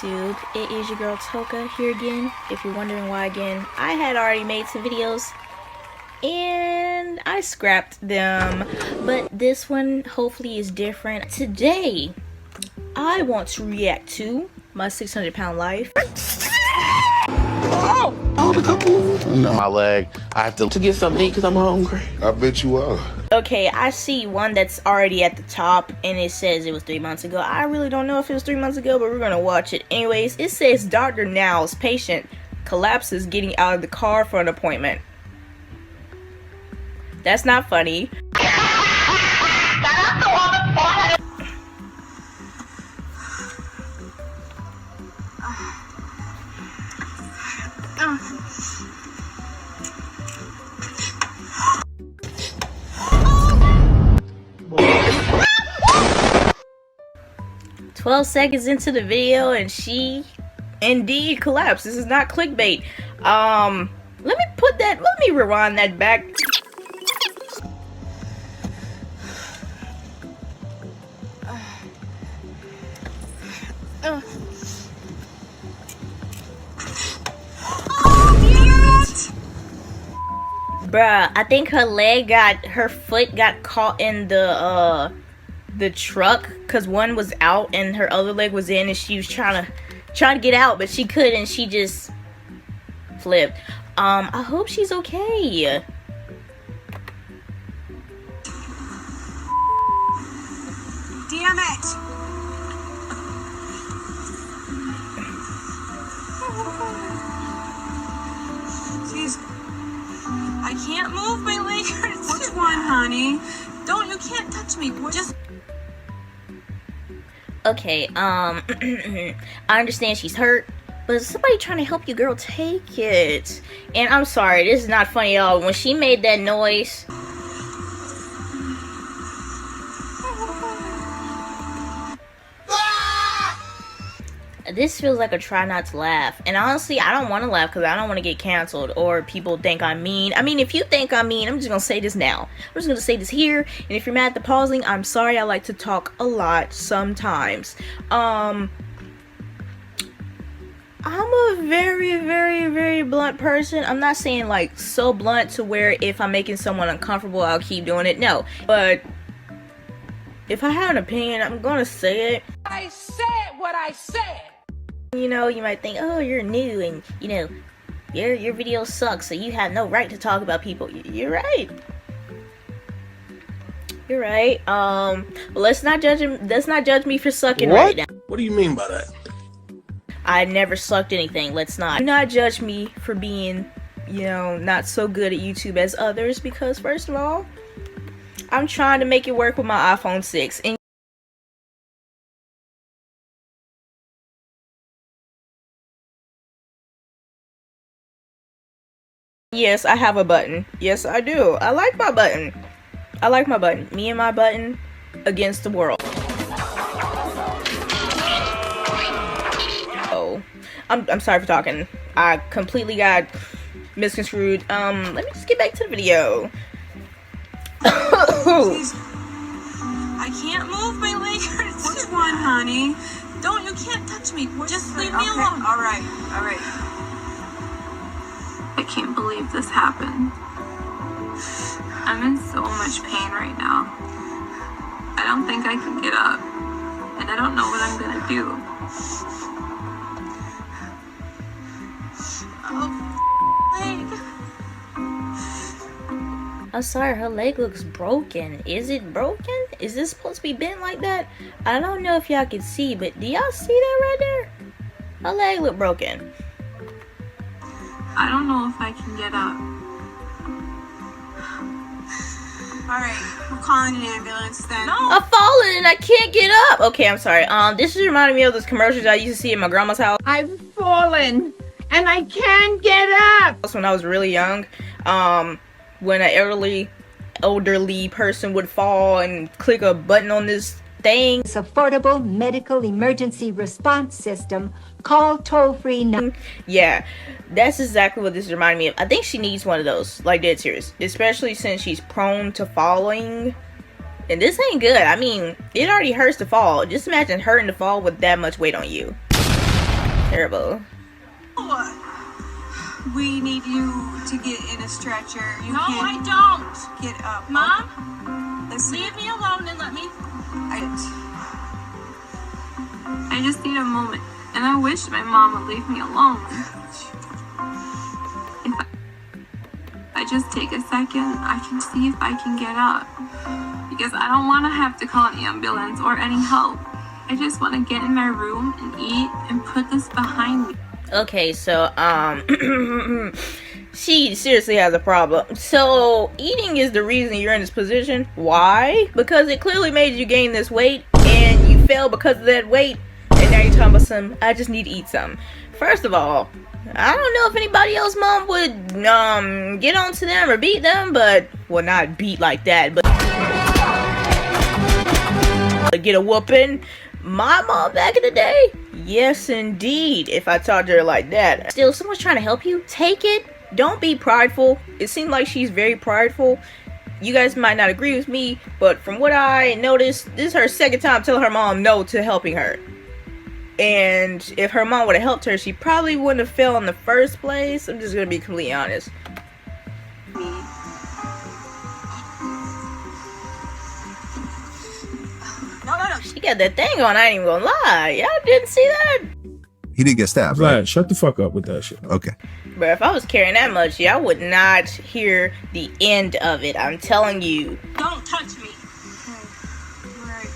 YouTube, it is your girl Toka here again. If you're wondering why again, I had already made some videos and I scrapped them, but this one hopefully is different. Today I want to react to my 600-pound life. My leg. I have to get something to eat because I'm hungry. I bet you are. Okay, I see one that's already at the top and it says it was 3 months ago. I really don't know if it was 3 months ago, but we're gonna watch it anyways. It says Dr. Now's patient collapses getting out of the car for an appointment. That's not funny. "12 seconds into the video and she indeed collapsed." This is not clickbait. Let me rewind that back. Bruh, I think her foot got caught in the truck, because one was out and her other leg was in, and she was trying to get out, but she couldn't. She just flipped. I hope she's okay. Damn it! Jeez, I can't move my leg. Which one, honey? You can't touch me. Just. Okay, I understand she's hurt, but somebody trying to help your girl take it. And I'm sorry, this is not funny at all. When she made that noise, this feels like a try not to laugh. And honestly, I don't want to laugh because I don't want to get canceled or people think I'm mean. I mean, if you think I'm mean, I'm just going to say this now. I'm just going to say this here. And if you're mad at the pausing, I'm sorry. I like to talk a lot sometimes. I'm a very, very, very blunt person. I'm not saying like so blunt to where if I'm making someone uncomfortable, I'll keep doing it. No. But if I have an opinion, I'm going to say it. I said what I said. You know, you might think, oh, you're new and, you know, your video sucks, so you have no right to talk about people. You're right. You're right. But let's not judge me for sucking right now. What do you mean by that? I never sucked anything. Let's not. Do not judge me for being, you know, not so good at YouTube as others, because first of all, I'm trying to make it work with my iPhone 6. And yes, I have a button. Yes, I do. I like my button. I like my button. Me and my button against the world. Oh, I'm sorry for talking. I completely got misconstrued. Let me just get back to the video. I can't move my leg. Which one, honey? You can't touch me. Just leave me alone. All right. I can't believe this happened. I'm in so much pain right now. I don't think I can get up, and I don't know what I'm gonna do. I'm sorry, her leg looks broken. Is it broken? Is this supposed to be bent like that? I don't know if y'all can see, but do y'all see that right there? Her leg look broken. I don't know if I can get up. Alright, I'm calling an ambulance then. No! I'm falling and I can't get up! Okay, I'm sorry. This is reminding me of those commercials I used to see in my grandma's house. I've fallen and I can't get up! When I was really young, when an elderly person would fall and click a button on this thing. This affordable medical emergency response system. Call toll-free now. Yeah, that's exactly what this reminded me of. I think she needs one of those, like dead serious. Especially since she's prone to falling. And this ain't good. I mean, it already hurts to fall. Just imagine hurting to fall with that much weight on you. terrible. We need you to get in a stretcher. You No, I can't don't. get up. Mom, Listen, leave me alone and let me. I just need a moment, and I wish my mom would leave me alone. If I just take a second, I can see if I can get up. Because I don't want to have to call an ambulance or any help. I just want to get in my room and eat and put this behind me. Okay, so, she seriously has a problem. So, eating is the reason you're in this position. Why? Because it clearly made you gain this weight, and you fell because of that weight, and now you're talking about I just need to eat some. First of all, I don't know if anybody else mom would, get onto them or beat them, but, well, not beat like that, but get a whooping. My mom back in the day, yes indeed, if I talked to her like that. Still, if someone's trying to help you, take it. Don't be prideful. It seems like she's very prideful. You guys might not agree with me, but from what I noticed, this is her second time telling her mom no to helping her. And if her mom would have helped her, she probably wouldn't have fell in the first place. I'm just gonna be completely honest. no. She got that thing on, I ain't even gonna lie. Y'all didn't see that? He did get stabbed, Vlad, right? shut the fuck up with that shit. Okay. But if I was carrying that much, y'all would not hear the end of it. I'm telling you. Don't touch me. Right.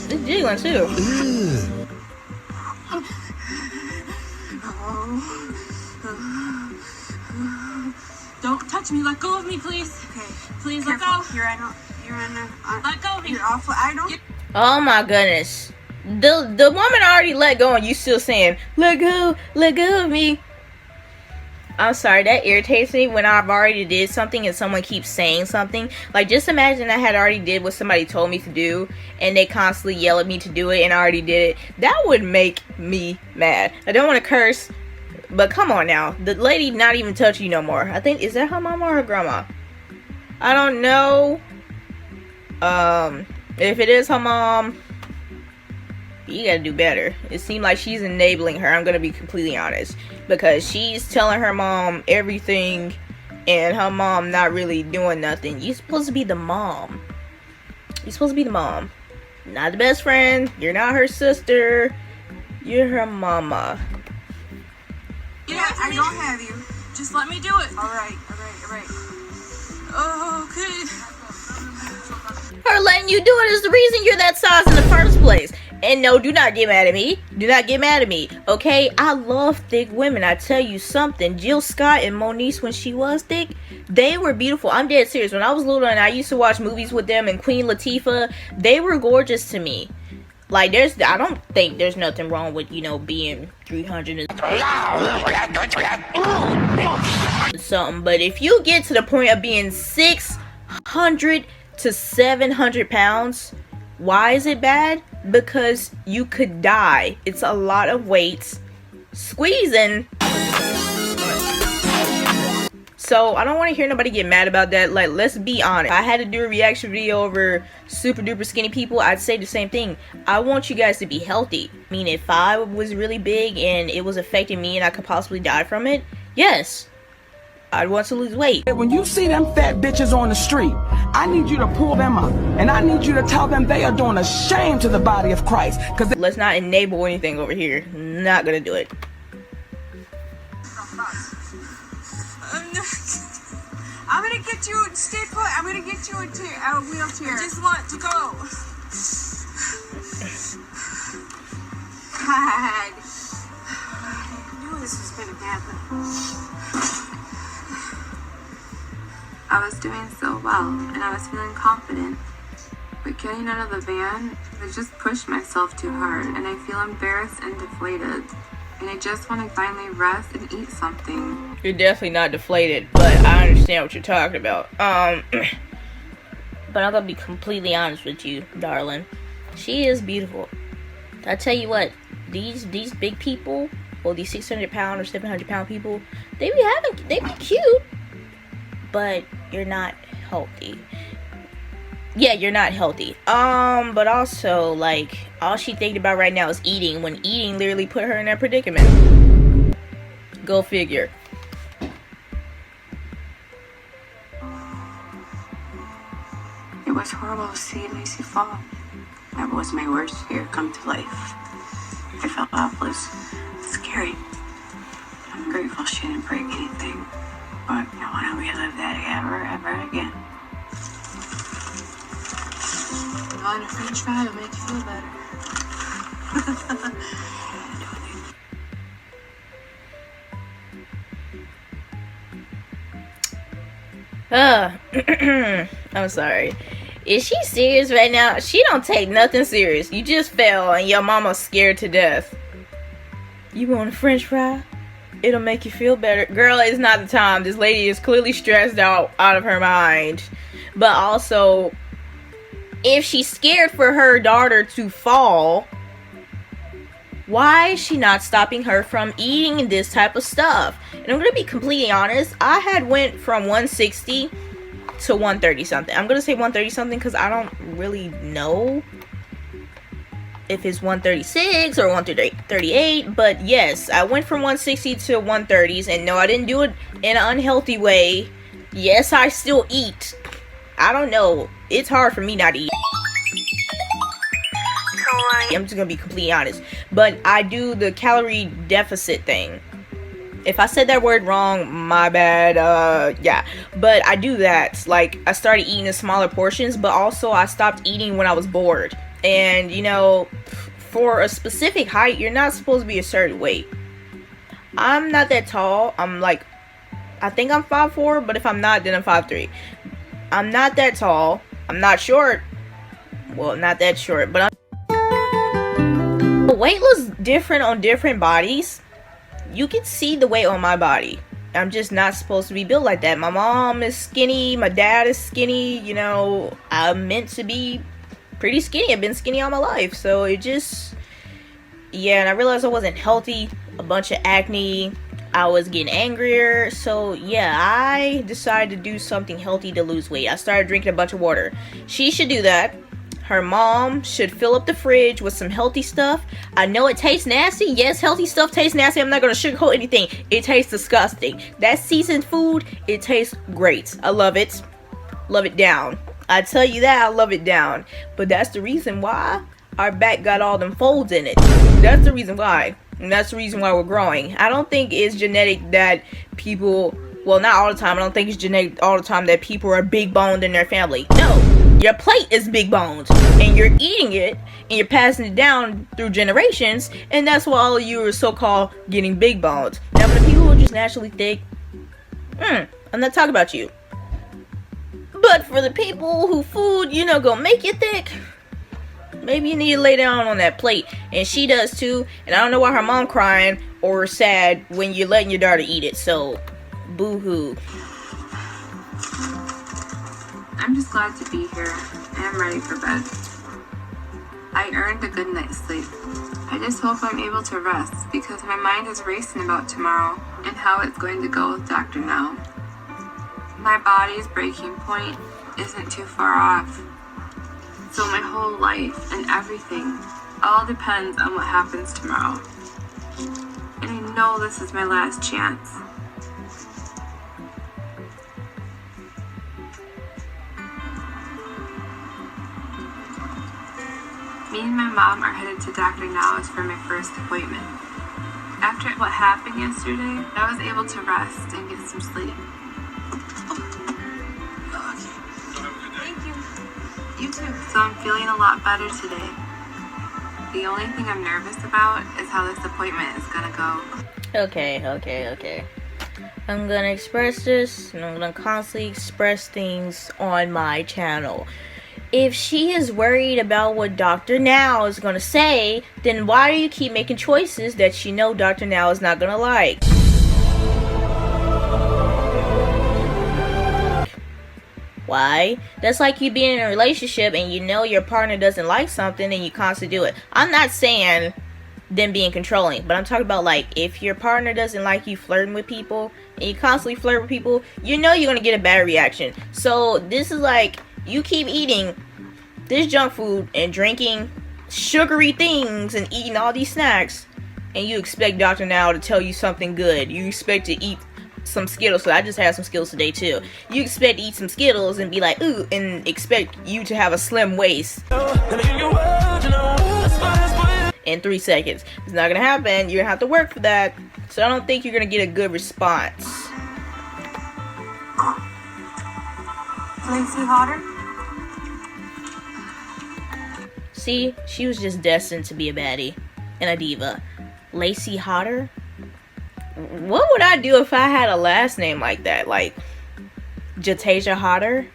It's jiggling too. Don't touch me. Let go of me, please. Okay. Please Careful. let go. You're in a. Let go of me. You're awful. I don't. Oh my goodness. The woman already let go and you still saying, let go of me. I'm sorry, that irritates me when I've already did something and someone keeps saying something. Like, just imagine I had already did what somebody told me to do and they constantly yell at me to do it and I already did it. That would make me mad. I don't want to curse, but come on now. The lady not even touch you no more. I think, is that her mama or her grandma? I don't know. If it is her mom, you gotta do better. It seemed like she's enabling her. I'm gonna be completely honest, because she's telling her mom everything and her mom not really doing nothing. You're supposed to be the mom. You're supposed to be the mom, not the best friend. You're not her sister. You're her mama. Yeah, I don't have you. Just let me do it. All right. Oh, okay. Her letting you do it is the reason you're that size in the first place. And no, do not get mad at me. Do not get mad at me, okay? I love thick women. I tell you something. Jill Scott and Moniece, when she was thick, they were beautiful. I'm dead serious. When I was little and I used to watch movies with them and Queen Latifah, they were gorgeous to me. Like, I don't think there's nothing wrong with, you know, being 300 and something. But if you get to the point of being 600 to 700 pounds, why is it bad? Because you could die. It's a lot of weights squeezing. So I don't want to hear nobody get mad about that. Like, let's be honest. If I had to do a reaction video over super duper skinny people, I'd say the same thing. I want you guys to be healthy. I mean, if I was really big and it was affecting me and I could possibly die from it, yes, I'd want to lose weight. When you see them fat bitches on the street, I need you to pull them up, and I need you to tell them they are doing a shame to the body of Christ. Cause let's not enable anything over here. Not gonna do it. I'm gonna get you. Stay put. I'm gonna get you a wheelchair. I just want to go. God. I knew this was gonna happen. I was doing so well, and I was feeling confident. But getting out of the van, I just pushed myself too hard, and I feel embarrassed and deflated. And I just want to finally rest and eat something. You're definitely not deflated, but I understand what you're talking about. But I'm gonna be completely honest with you, darling. She is beautiful. I tell you what, these big people, or these 600 pound or 700 pound people, they be cute, but you're not healthy. yeah, you're not healthy. But also, like, all she thinking about right now is eating, when eating literally put her in that predicament. Go figure. It was horrible to see Lacey fall. That was my worst fear come to life. I felt helpless, scary. I'm grateful she didn't break anything, but I don't want to relive that ever again. On a French fry will make you feel better. I'm sorry. Is she serious right now? She don't take nothing serious. You just fell and your mama's scared to death. You want a French fry? It'll make you feel better. Girl, it's not the time. This lady is clearly stressed out of her mind. But also, if she's scared for her daughter to fall, why is she not stopping her from eating this type of stuff? And I'm gonna be completely honest, I had went from 160 to 130 something. I'm gonna say 130 something because I don't really know if it's 136 or 138, but yes, I went from 160 to 130s, and no, I didn't do it in an unhealthy way. Yes, I still eat. I don't know, it's hard for me not to eat. I'm just gonna be completely honest, but I do the calorie deficit thing. If I said that word wrong, my bad. Yeah, but I do that. Like, I started eating in smaller portions, but also I stopped eating when I was bored. And you know, for a specific height, you're not supposed to be a certain weight. I'm not that tall. I'm like, I think I'm 5'4", but if I'm not, then I'm 5'3". I'm not that tall. I'm not short. Well, not that short, but the weight looks different on different bodies. You can see the weight on my body. I'm just not supposed to be built like that. My mom is skinny. My dad is skinny. You know, I'm meant to be pretty skinny. I've been skinny all my life. So it just, yeah, and I realized I wasn't healthy. A bunch of acne. I was getting angrier. So yeah, I decided to do something healthy to lose weight. I started drinking a bunch of water. She should do that. Her mom should fill up the fridge with some healthy stuff. I know it tastes nasty. Yes, healthy stuff tastes nasty. I'm not going to sugarcoat anything. It tastes disgusting. That seasoned food, it tastes great. I love it. Love it down. I tell you that, I love it down. But that's the reason why our back got all them folds in it. That's the reason why. And that's the reason why we're growing. I don't think it's genetic that people, well, not all the time. I don't think it's genetic all the time that people are big boned in their family. No. Your plate is big boned, and you're eating it, and you're passing it down through generations, and that's why all of you are so-called getting big boned. Now, for the people who are just naturally thick, I'm not talking about you. But for the people who food, you know, gonna make you thick, maybe you need to lay down on that plate, and she does too, and I don't know why her mom crying or sad when you're letting your daughter eat it, so boo-hoo. I'm just glad to be here, and I'm ready for bed. I earned a good night's sleep. I just hope I'm able to rest, because my mind is racing about tomorrow and how it's going to go with Dr. Now. My body's breaking point isn't too far off, so my whole life and everything all depends on what happens tomorrow. And I know this is my last chance. Me and my mom are headed to Dr. Now's for my first appointment. After what happened yesterday, I was able to rest and get some sleep. Thank you. You too. So I'm feeling a lot better today. The only thing I'm nervous about is how this appointment is gonna go. Okay. I'm gonna express this, and I'm gonna constantly express things on my channel. If she is worried about what Dr. Now is going to say, then why do you keep making choices that you know Dr. Now is not going to like? Why? That's like you being in a relationship and you know your partner doesn't like something and you constantly do it. I'm not saying them being controlling, but I'm talking about, like, if your partner doesn't like you flirting with people and you constantly flirt with people, you know you're going to get a bad reaction. So this is like, You keep eating this junk food and drinking sugary things and eating all these snacks, and you expect Dr. Now to tell you something good. You expect to eat some Skittles. So I just had some Skittles today too. You expect to eat some Skittles and be like, ooh, and expect you to have a slim waist in 3 seconds. It's not gonna happen. You're gonna have to work for that. So I don't think you're gonna get a good response. Lacey Hotter? See, she was just destined to be a baddie and a diva. Lacey Hotter? What would I do if I had a last name like that? Like, Jatasia Hotter?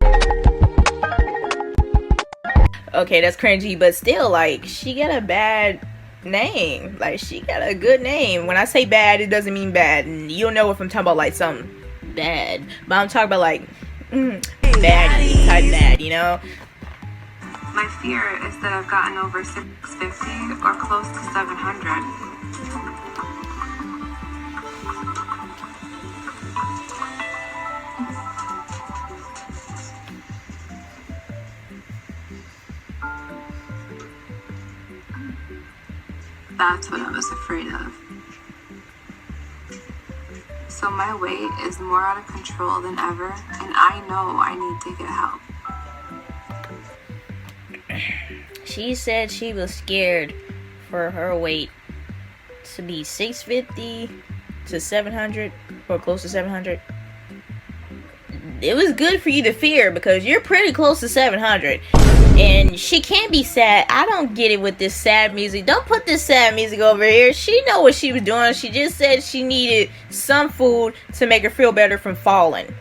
Okay, that's cringy, but still, like, she got a bad name. Like, she got a good name. When I say bad, it doesn't mean bad. And you'll know if I'm talking about, like, something bad. But I'm talking about, like, baddie type bad, you know? My fear is that I've gotten over 650 or close to 700. That's what I was afraid of. So my weight is more out of control than ever, and I know I need to get help. She said she was scared for her weight to be 650 to 700 or close to 700. It was good for you to fear because you're pretty close to 700. And she can't be sad. I don't get it with this sad music. Don't put this sad music over here. She know what she was doing. She just said she needed some food to make her feel better from falling.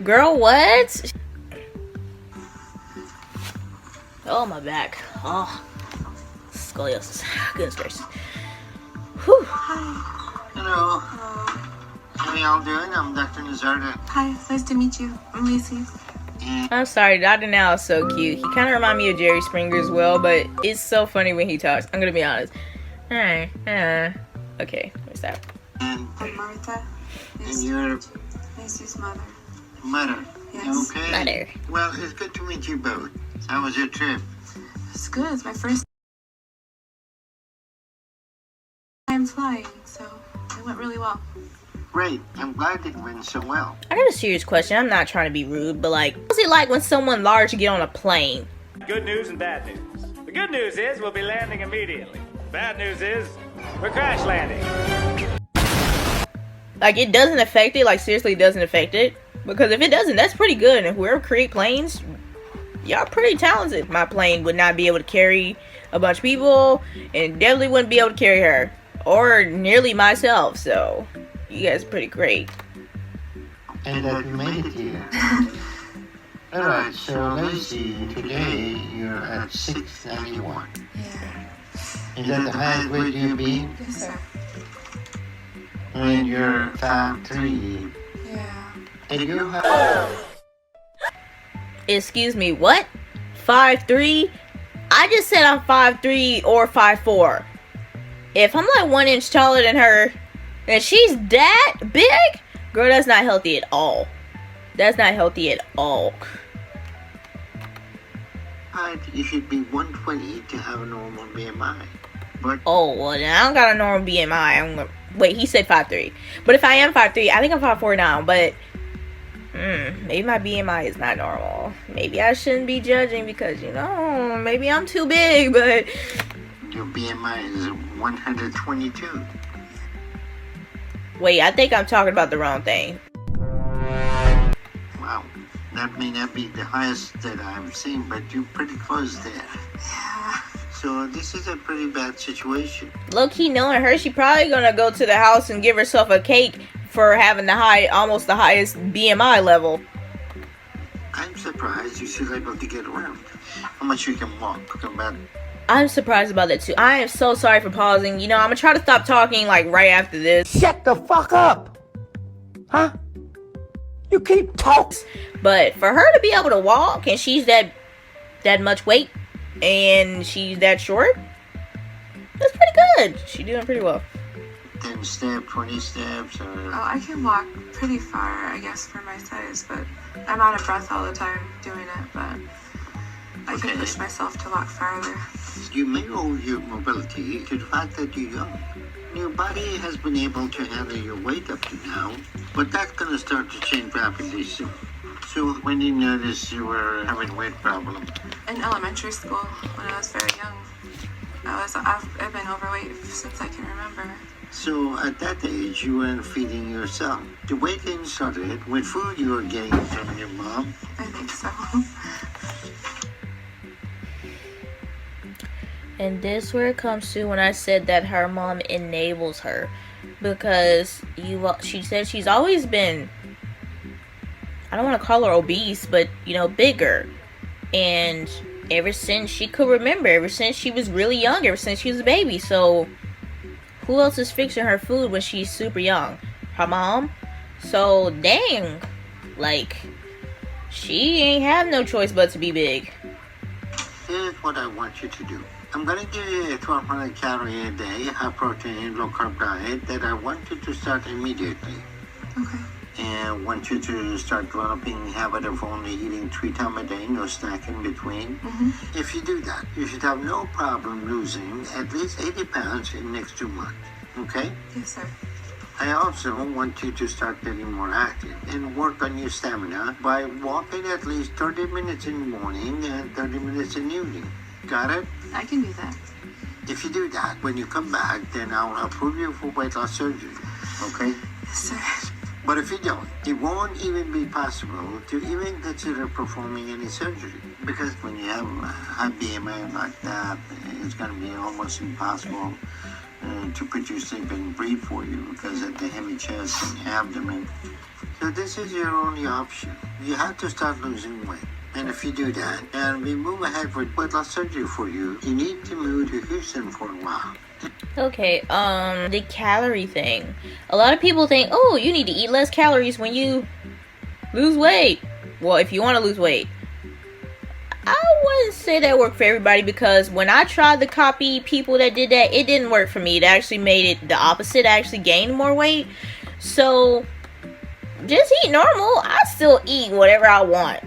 Girl, what? Oh, my back. Oh, scoliosis. Goodness gracious. Whew. Hello. How y'all doing? I'm Dr. Nazarda. Hi, nice to meet you. I'm Lacey. I'm sorry, Dr. Now is so cute. He kind of reminds me of Jerry Springer as well, but it's so funny when he talks. I'm gonna be honest. Okay, what's that? I'm Martha. And you're Lacey's mother. Mother. Yes. Okay. Mother. Well, it's good to meet you both. How was your trip? It's good. It's my first time flying, so it went really well. Great. I'm glad it went so well. I got a serious question. I'm not trying to be rude, but like, what's it like when someone large get on a plane? Good news and bad news. The good news is we'll be landing immediately. Bad news is we're crash landing. Like, it doesn't affect it. Like, seriously, it doesn't affect it. Because if it doesn't, that's pretty good. And whoever create planes, y'all pretty talented. My plane would not be able to carry a bunch of people, and definitely wouldn't be able to carry her, or nearly myself. So you guys are pretty great. And that you made it here. Alright, so Lacey, today you're at 691. Yeah. Is that the highest weight you've been? Yes, sir. And you're 5'3". Yeah. And you have... Excuse me, what? 5'3"? I just said I'm 5'3" or 5'4". If I'm like 1 inch taller than her, and she's that big, girl, that's not healthy at all. That's not healthy at all. Right, you should be 120 to have a normal BMI. But Oh, well, then I don't got a normal BMI. Wait, he said 5'3". But if I am 5'3", I think I'm 5'4" now, but maybe my BMI is not normal. Maybe I shouldn't be judging because, you know, maybe I'm too big, but... your BMI is 122. Wait, I think I'm talking about the wrong thing. Wow, that may not be the highest that I've seen, but you're pretty close there. Yeah. So this is a pretty bad situation. Low-key knowing her, she probably gonna go to the house and give herself a cake for having almost the highest BMI level. I'm surprised you're still able to get around. How much you can walk? About... I'm surprised about that too. I am so sorry for pausing. You know, I'm gonna try to stop talking like right after this. Shut the fuck up! Huh? You keep talking. But for her to be able to walk and she's that much weight and she's that short, that's pretty good. She's doing pretty well. 10 steps, 20 steps, or... Oh, I can walk pretty far, I guess, for my size, but I'm out of breath all the time doing it, but I can push myself to walk farther. You may owe your mobility to the fact that you're young. Your body has been able to handle your weight up to now, but that's going to start to change rapidly soon. So when you notice you were having weight problem? In elementary school, when I was very young, I've been overweight since I can remember. So at that age, you weren't feeding yourself. The weight gain started with food you were getting from your mom. I think so. And this where it comes to when I said that her mom enables her, because she said she's always been, I don't want to call her obese, but you know, bigger. And ever since she could remember, ever since she was really young, ever since she was a baby. So who else is fixing her food when she's super young? Her mom. So dang, like, she ain't have no choice but to be big. Here's what I want you to do. I'm going to give you a 1,200 calorie a day, high protein, low carb diet that I want you to start immediately. Okay. And I want you to start developing a habit of only eating 3 times a day, no snack in between. Mm-hmm. If you do that, you should have no problem losing at least 80 pounds in the next 2 months. Okay? Yes, sir. I also want you to start getting more active and work on your stamina by walking at least 30 minutes in the morning and 30 minutes in the evening. Got it? I can do that. If you do that, when you come back, then I'll approve you for weight loss surgery. Okay? Yes, sir. But if you don't, it won't even be possible to even consider performing any surgery. Because when you have a high BMI like that, it's going to be almost impossible to put your sleep and breathe for you because of the heavy chest and abdomen. So this is your only option. You have to start losing weight. And if you do that, and we move ahead with weight loss surgery for you, you need to move to Houston for a while. Okay, the calorie thing. A lot of people think, oh, you need to eat less calories when you lose weight. Well, if you want to lose weight. I wouldn't say that worked for everybody, because when I tried to copy people that did that, it didn't work for me. It actually made it the opposite. I actually gained more weight. So just eat normal. I still eat whatever I want.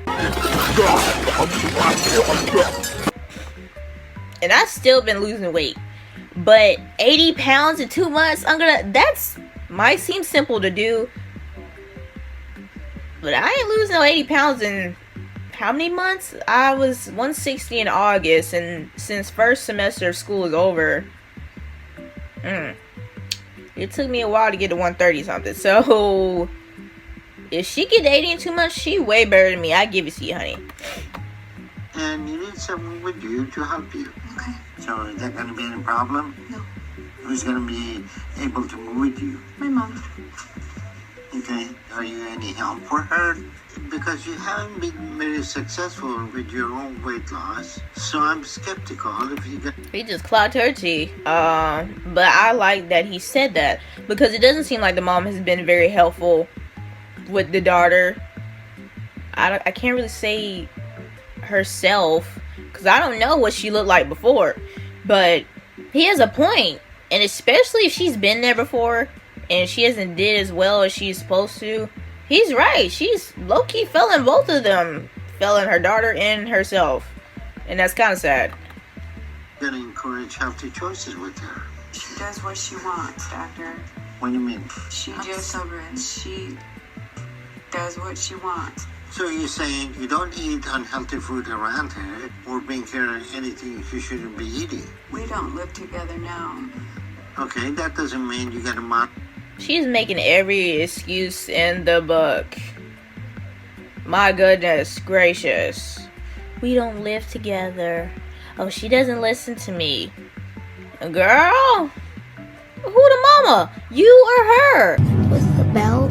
And I've still been losing weight. But 80 pounds in 2 months, that's might seem simple to do. But I ain't losing no 80 pounds in how many months? I was 160 in August, and since first semester of school is over, it took me a while to get to 130 something. So if she get 80 in 2 months, she way better than me. I give it to you, honey. And you need someone with you to help you. Okay. So is that going to be any problem? No. Who's going to be able to move with you? My mom. Okay. Are you any help for her? Because you haven't been very successful with your own weight loss. So I'm skeptical if you get... He just clocked her tea. But I like that he said that, because it doesn't seem like the mom has been very helpful with the daughter. I can't really say herself, because I don't know what she looked like before, but he has a point. And especially if she's been there before and she hasn't did as well as she's supposed to, he's right. She's low-key failing both of them, failing her daughter and herself, and that's kind of sad. You're going to encourage healthy choices with her. She does what she wants, doctor. What do you mean? She does what she wants. So you're saying you don't eat unhealthy food around her or bring her anything she shouldn't be eating? We don't live together now. Okay, that doesn't mean you got to She's making every excuse in the book. My goodness gracious. We don't live together. Oh, she doesn't listen to me. Girl, who the mama? You or her? What's the bell?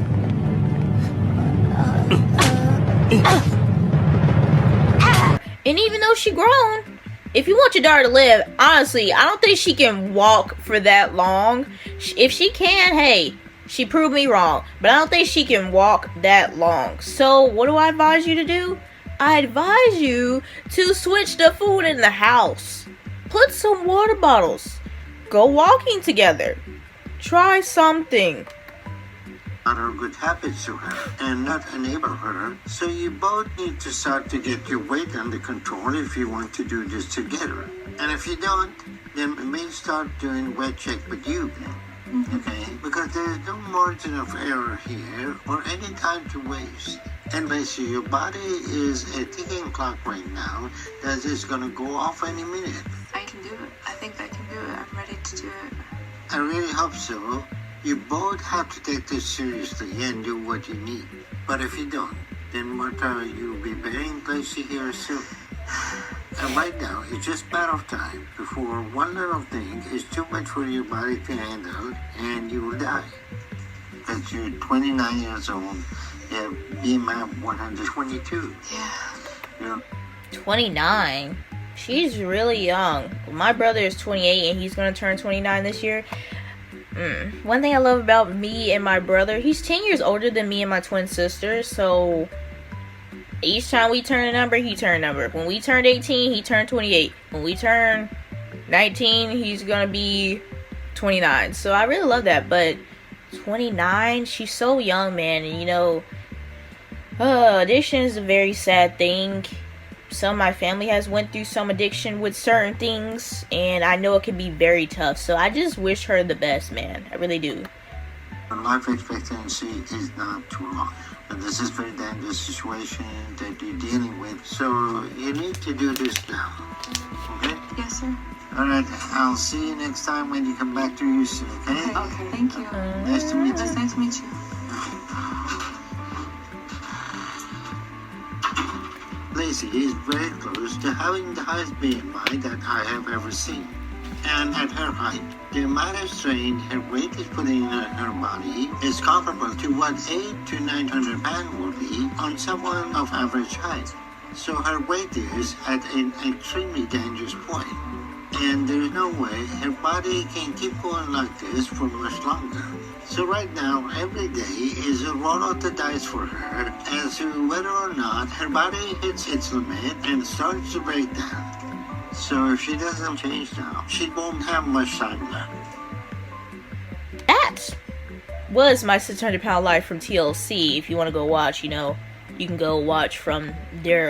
And even though she grown, if you want your daughter to live, honestly, I don't think she can walk for that long. If she can, hey, she proved me wrong. But I don't think she can walk that long. So what do I advise you to do? I advise you to switch the food in the house. Put some water bottles. Go walking together. Try something. Other good habits to her and not enable her. So you both need to start to get your weight under control if you want to do this together. And if you don't, then maybe start doing weight check with you. Okay? Because there's no margin of error here or any time to waste. And basically, your body is a ticking clock right now that is going to go off any minute. I can do it. I think I can do it. I'm ready to do it. I really hope so. You both have to take this seriously and do what you need. But if you don't, then Martha, you'll be burying Lacey here soon. And right now, it's just a matter of time before one little thing is too much for your body to handle and you will die. Because you're 29 years old, you have BMI 122. Yeah. 29? She's really young. My brother is 28 and he's gonna turn 29 this year. One thing I love about me and my brother, he's 10 years older than me and my twin sister, so each time we turn a number, he turned a number. When we turned 18, he turned 28. When we turn 19, he's gonna be 29. So I really love that, but 29, she's so young, man. And you know, addiction is a very sad thing. Some of my family has went through some addiction with certain things, and I know it can be very tough. So I just wish her the best, man. I really do. Life expectancy is not too long. And this is a very dangerous situation that you're dealing with. So you need to do this now. Okay? Yes, sir. All right. I'll see you next time when you come back to Houston, okay? Okay, thank you. Nice to meet you. It's nice to meet you. Lacey is very close to having the highest BMI that I have ever seen. And at her height, the amount of strain her weight is putting on her body is comparable to what 800 to 900 pounds would be on someone of average height. So her weight is at an extremely dangerous point. And there's no way her body can keep going like this for much longer. So right now, every day is a roll of the dice for her as to whether or not her body hits its limit and starts to break down. So if she doesn't change now, she won't have much time left. That was my 600-pound life from TLC. If you want to go watch, you know, you can go watch from their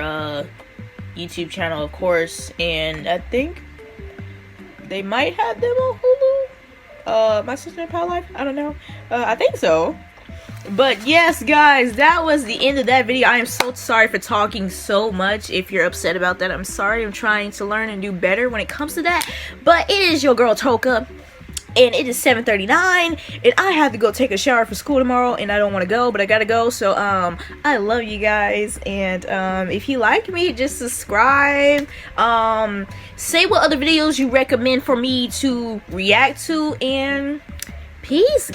YouTube channel, of course. And I think they might have them on Hulu. My 600-pound life? I don't know. I think so. But yes, guys, that was the end of that video. I am so sorry for talking so much. If you're upset about that, I'm sorry. I'm trying to learn and do better when it comes to that. But it is your girl Toka, and it is 7:39, and I have to go take a shower for school tomorrow, and I don't want to go, but I gotta go. So I love you guys, and if you like me, just subscribe. Say what other videos you recommend for me to react to, and peace.